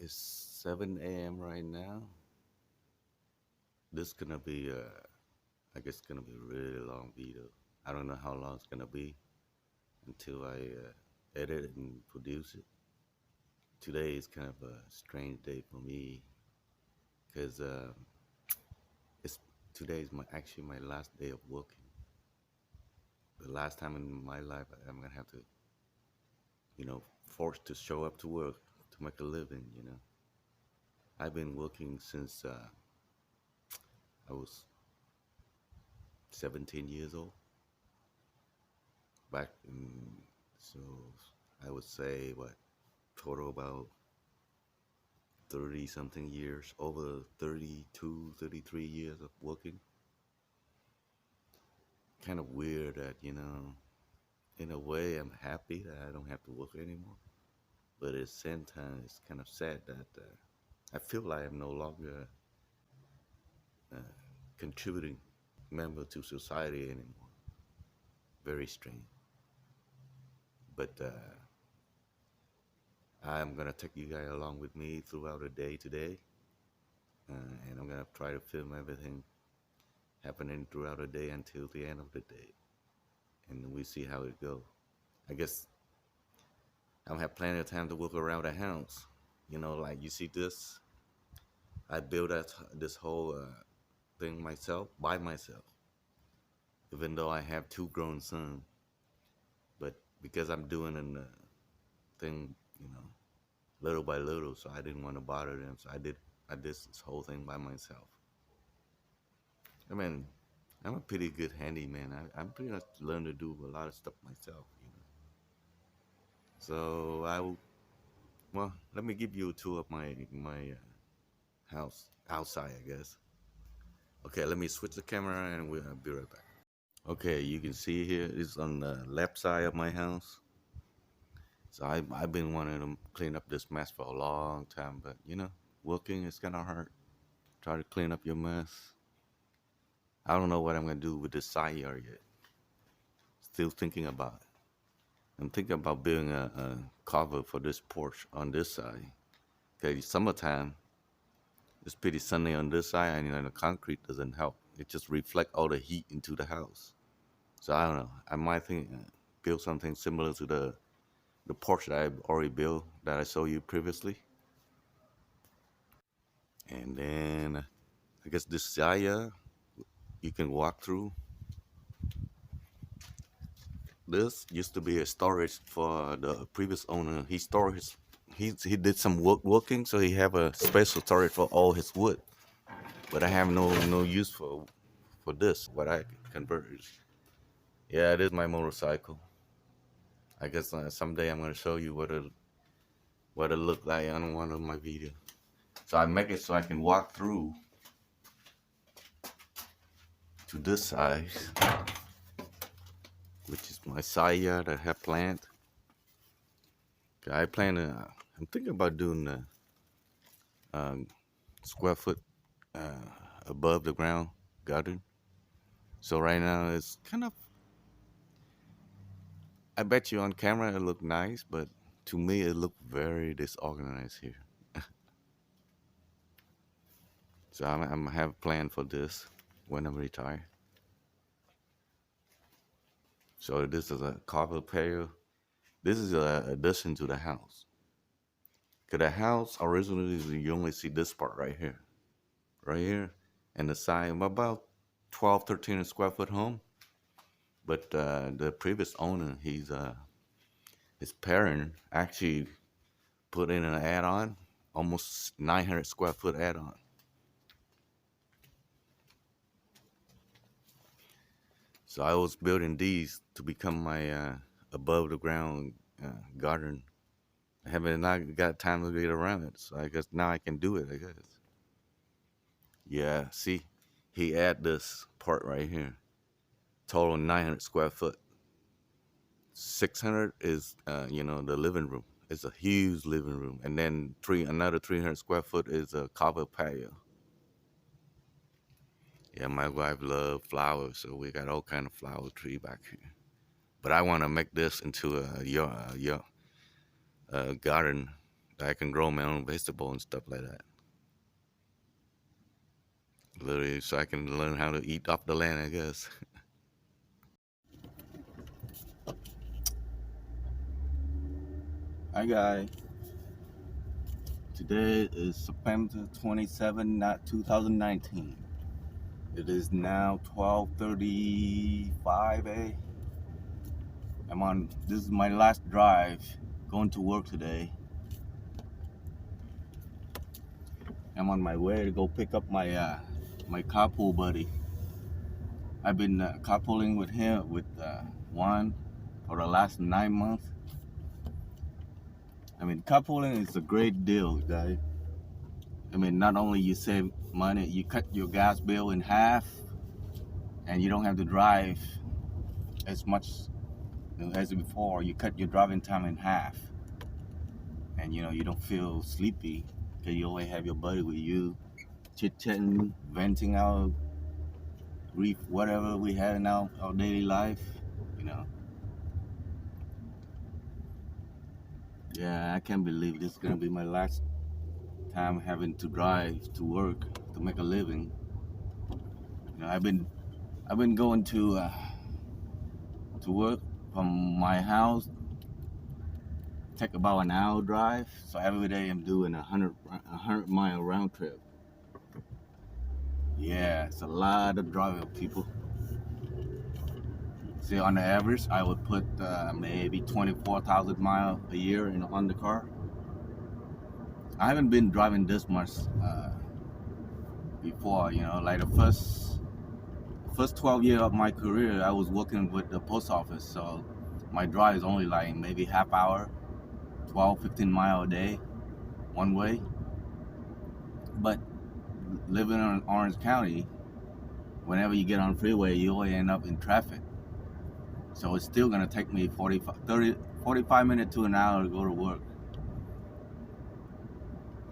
It's 7 a.m. right now. This gonna be I guess gonna be a really long video. I don't know how long it's gonna be until I edit it and produce it. Today is kind of a strange day for me because it's today is my actually my last day of working. The last time in my life I'm gonna have to, forced to show up to work to make a living. I've been working since I was 17 years old. Back in, so I would say what total about 30 something years, over 32, 33 years of working. Kind of weird that, in a way I'm happy that I don't have to work anymore. But at the same time, it's kind of sad that I feel like I'm no longer contributing member to society anymore. Very strange. But I'm gonna take you guys along with me throughout the day today, and I'm gonna try to film everything happening throughout the day until the end of the day, and we see how it goes. I guess I'll have plenty of time to walk around the house. Like you see this, I built this whole thing myself by myself, even though I have two grown sons. But because I'm doing a thing, little by little, so I didn't want to bother them, so I did this whole thing by myself. I mean, I'm a pretty good handyman. I'm pretty much learned to do a lot of stuff myself. So well, let me give you a tour of my house outside, I guess. Okay, let me switch the camera and we'll be right back. Okay, you can see here it's on the left side of my house. So I've been wanting to clean up this mess for a long time, but working is kind of hard. Try to clean up your mess. I don't know what I'm gonna do with this side yard yet. Still thinking about it. I'm thinking about building a cover for this porch on this side. Okay, summertime, it's pretty sunny on this side, and the concrete doesn't help. It just reflects all the heat into the house. So I don't know. I might think build something similar to the porch that I've already built that I showed you previously. And then I guess this side you can walk through. This used to be a storage for the previous owner. He stored he did some working, so he have a special storage for all his wood. But I have no use for this. What I convert is, yeah, it is my motorcycle. I guess someday I'm gonna show you what it looked like on one of my videos. So I make it so I can walk through to this side, which is my side yard I have planted. I plan to. I'm thinking about doing the square foot above the ground garden. So right now it's kind of. I bet you on camera it looked nice, but to me it looked very disorganized here. So I'm have a plan for this when I'm retired. So this is a carpet patio. This is an addition to the house. Cause the house originally you only see this part right here, and the side about 12, 13 square foot home. But the previous owner, his parent actually put in an add-on, almost 900 square foot add-on. So I was building these to become my above the ground garden. I haven't not got time to get around it, so I guess now I can do it. I guess. Yeah, see, he add this part right here. Total 900 square foot. 600 is the living room. It's a huge living room, and then another 300 square foot is a covered patio. Yeah, my wife loves flowers, so we got all kind of flower tree back here. But I want to make this into a garden I can grow my own vegetable and stuff like that. Literally, so I can learn how to eat off the land, I guess. Hi, guys. Today is September 27, not 2019. It is now 12:35 a. This is my last drive going to work today. I'm on my way to go pick up my carpool buddy. I've been carpooling with him, with Juan, for the last 9 months. I mean, carpooling is a great deal, guys. I mean, not only you save money, you cut your gas bill in half, and you don't have to drive as much as before. You cut your driving time in half, and you don't feel sleepy because you always have your buddy with you, chit-chatting, venting out, grief, whatever we have in our daily life, you know. Yeah, I can't believe this is gonna be my last time having to drive to work to make a living. I've been going to work from my house. Take about an hour drive. So every day I'm doing a 100-mile round trip. Yeah, it's a lot of driving, people. See, on the average, I would put maybe 24,000 miles a year on the car. I haven't been driving this much before. Like the first 12 years of my career, I was working with the post office, so my drive is only like maybe half hour, 12-15 miles a day, one way. But living in Orange County, whenever you get on freeway, you always end up in traffic. So it's still gonna take me 45 minutes to an hour to go to work.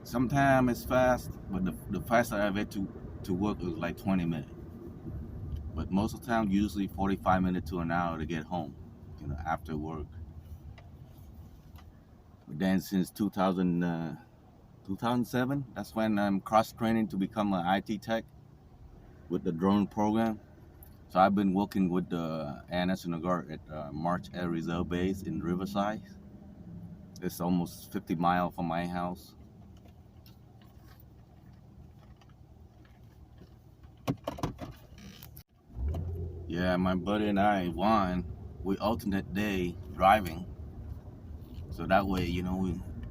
Sometimes it's fast, but the fastest I get to work is like 20 minutes. But most of the time, usually 45 minutes to an hour to get home, after work. But then since 2007, that's when I'm cross-training to become an IT tech with the drone program. So I've been working with the National Guard at March Air Reserve Base in Riverside. It's almost 50 miles from my house. Yeah, my buddy and I, Juan, we alternate day driving. So that way,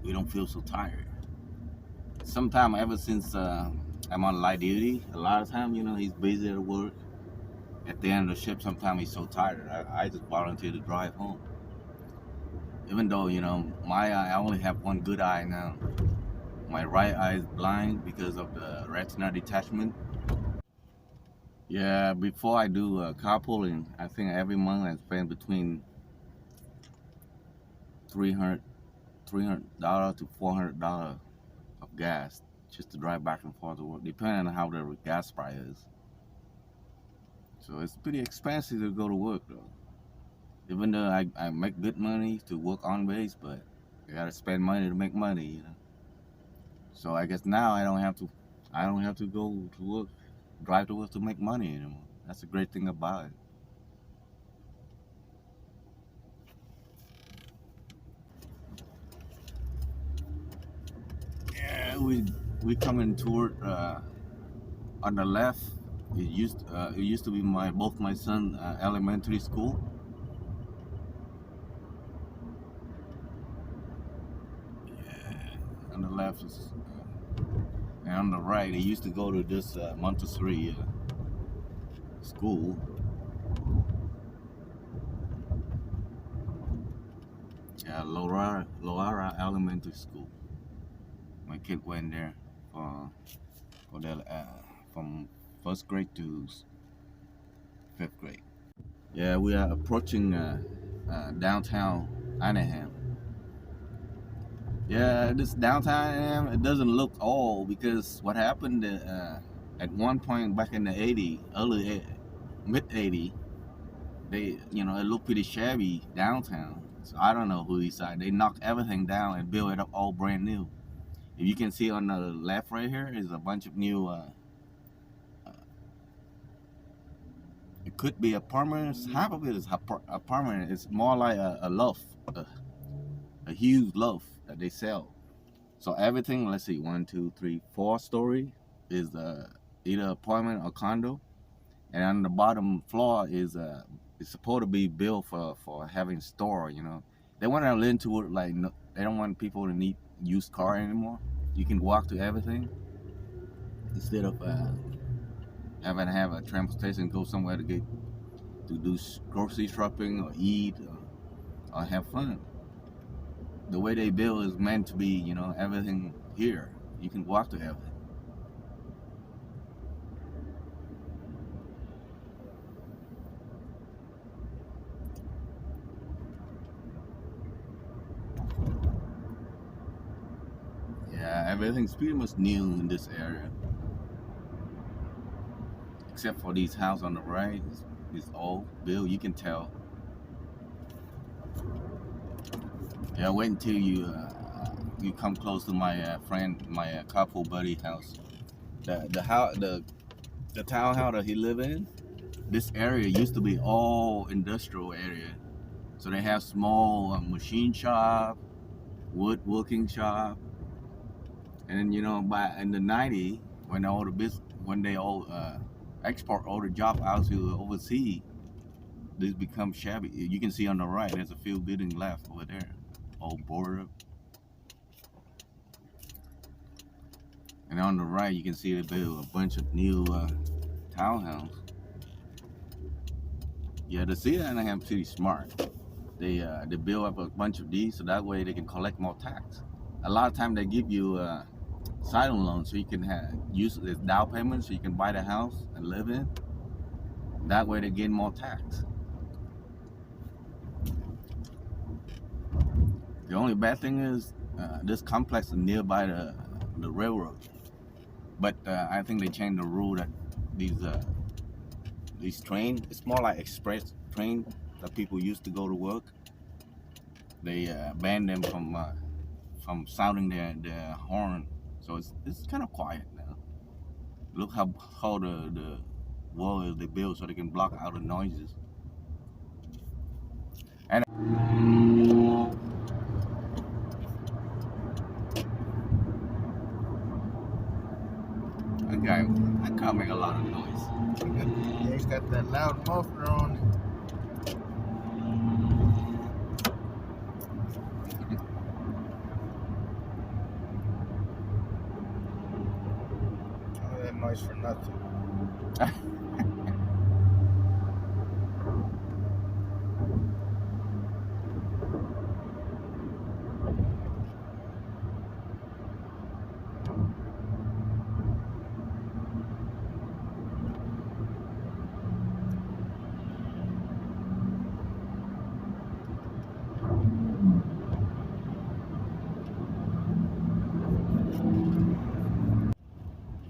we don't feel so tired. Sometimes, ever since I'm on light duty, a lot of time, he's busy at work. At the end of the shift, sometimes he's so tired. I just volunteer to drive home. Even though, my eye, I only have one good eye now. My right eye is blind because of the retina detachment. Yeah, before I do carpooling, I think every month I spend between $300 to $400 of gas just to drive back and forth to work, depending on how the gas price is. So it's pretty expensive to go to work, though. Even though I make good money to work on base, but I gotta spend money to make money, So I guess now I don't have to go to work, drive to work to make money anymore. That's a great thing about it. Yeah, we coming toward on the left. It used to be both my son elementary school. Yeah, on the left is, and on the right, it used to go to this Montessori school. Yeah, Loara Elementary School. My kid went there for their, from first grade to 5th grade. Yeah, we are approaching downtown Anaheim. Yeah, this downtown Anaheim, it doesn't look old because what happened at one point back in the 80s, mid 80s, it looked pretty shabby downtown. So I don't know who decided. They knocked everything down and built it up all brand new. If you can see on the left right here is a bunch of new. It could be apartments. Half of it is apartment. It's more like a loft, a huge loft that they sell. So everything, let's see, 1, 2, 3, 4 story is either apartment or condo, and on the bottom floor is it's supposed to be built for having store. They want to lean to it like no, they don't want people to need used car anymore. You can walk to everything instead of having to have a transportation, go somewhere to do grocery shopping or eat or have fun. The way they build is meant to be, everything here. You can walk to everything. Yeah, everything's pretty much new in this area. Except for these houses on the right. It's old built, you can tell. Yeah, wait until you come close to my friend, my couple buddy house. The townhouse that he live in. This area used to be all industrial area, so they have small machine shop, woodworking shop, and then by in the '90s when they all export all the job out to overseas, this becomes shabby. You can see on the right, there's a few buildings left over there, all boarded up. And on the right, you can see they built a bunch of new townhouses. Yeah, the city of Anaheim pretty smart. They build up a bunch of these so that way they can collect more tax. A lot of time they give you silent loan so you can use it as down payment so you can buy the house and live in. That way they get more tax. The only bad thing is this complex is nearby the railroad. But I think they changed the rule that these trains, it's more like express train that people used to go to work. They banned them from sounding their horn, so it's kind of quiet now. Look how the wall is they build so they can block out the noises. And okay, that car make a lot of noise. Yeah, he's got that loud muffler on. All that noise for nothing.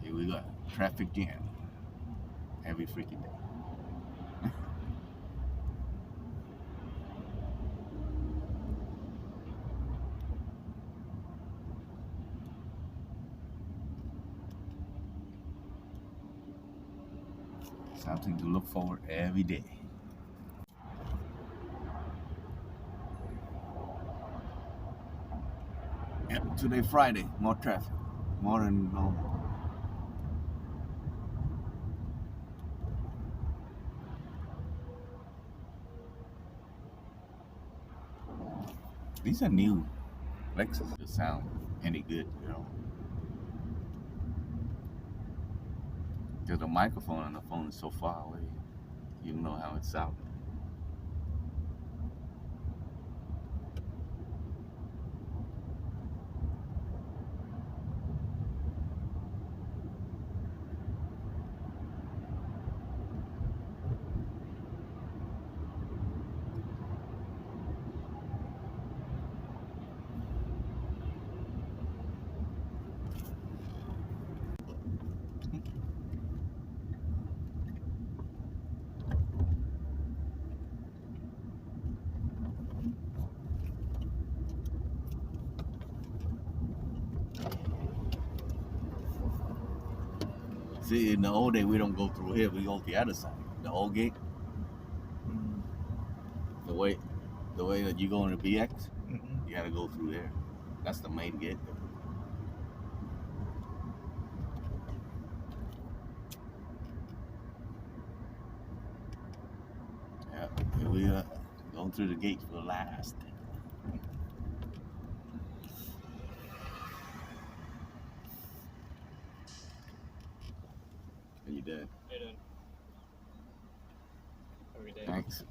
Here we got traffic jam every freaking day. Something to look forward every day. Yep, today Friday, more traffic, more than normal. These are new Lexus. They sound any good. Because the microphone on the phone is so far away. You don't know how it sounds. See, in the old day, we don't go through here. We go the other side. The old gate. The way that you go in the BX, you gotta go through there. That's the main gate. Yeah, here we are going through the gate for the last. Are you dead? How you doing? Every day. Thanks.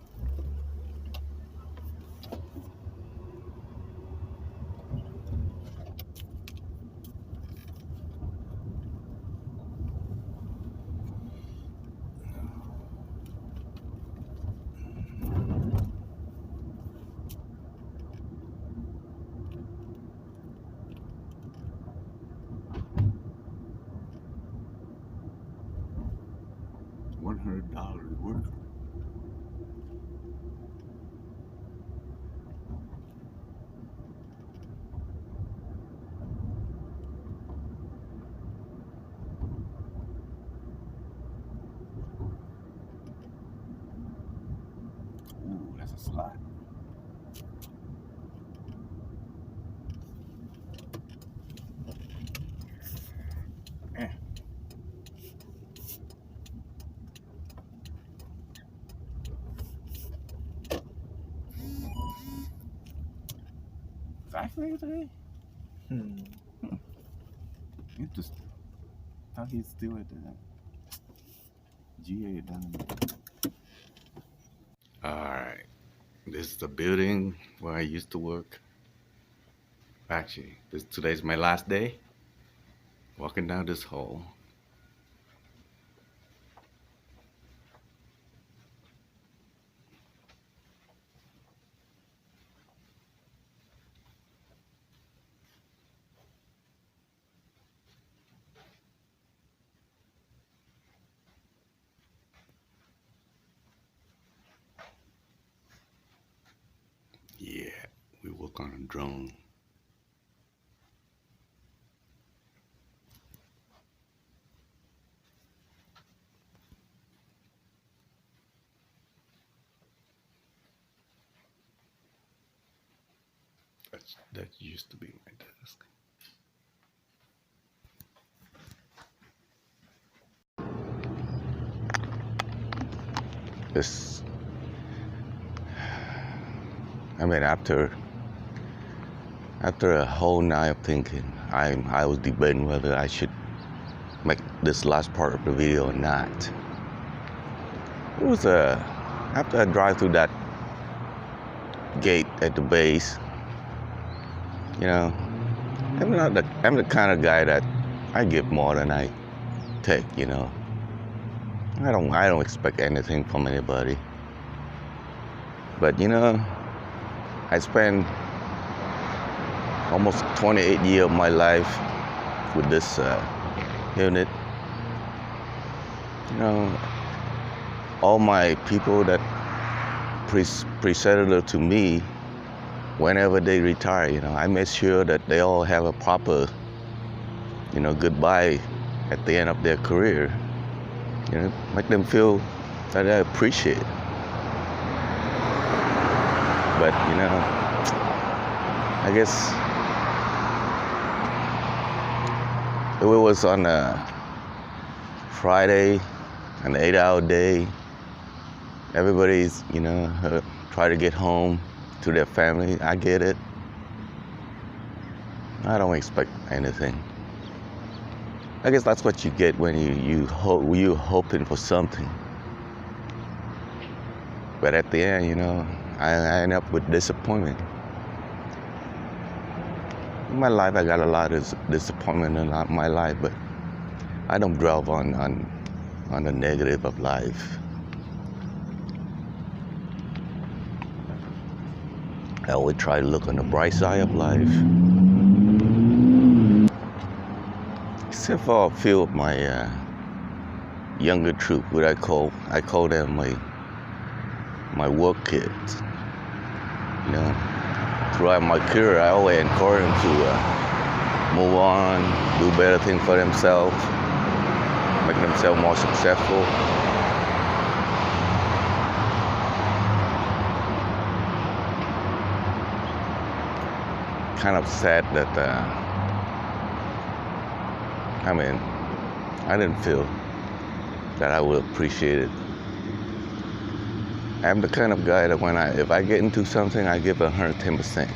$100 worth. Ooh, that's a slide. Yeah. Exactly today? Interesting. Thought he'd still at the GA down there. Alright, this is the building where I used to work. Actually, today's my last day. Walking down this hall. Yeah, we work on a drone. That used to be my desk. This, I mean, after a whole night of thinking, I was debating whether I should make this last part of the video or not. It was after I drive through that gate at the base, you know, I'm the kind of guy that I give more than I take, you know. I don't expect anything from anybody. But you know, I spent almost 28 years of my life with this unit. You know, all my people that preceded to me, whenever they retire, you know, I made sure that they all have a proper, you know, goodbye at the end of their career. You know, make them feel that I appreciate it. But, you know, I guess it was on a Friday, an 8-hour day. Everybody's, you know, try to get home to their family. I get it. I don't expect anything. I guess that's what you get when you're hoping for something. But at the end, you know, I end up with disappointment. In my life, I got a lot of disappointment in my life, but I don't dwell on the negative of life. I always try to look on the bright side of life. Except for a few of my younger troop, what I call them my work kids. You know, throughout my career, I always encourage them to move on, do better things for themselves, make making themselves more successful. Kind of sad that, I didn't feel that I would appreciate it. I'm the kind of guy that if I get into something, I give 110%.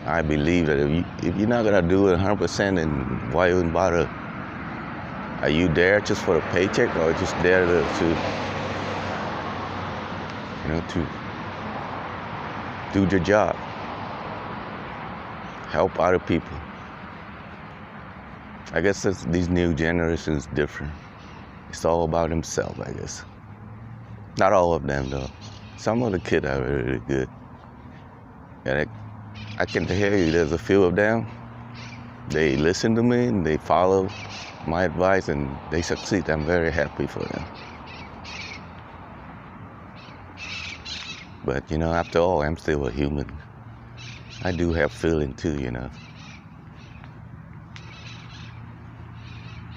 I believe that if you're not gonna do it 100%, then why even bother? Are you there just for the paycheck, or just there to do your job, help other people? I guess these new generations different. It's all about themselves, I guess. Not all of them, though. Some of the kids are really good. And I can tell you, there's a few of them, they listen to me and they follow my advice and they succeed. I'm very happy for them. But, after all, I'm still a human. I do have feeling too,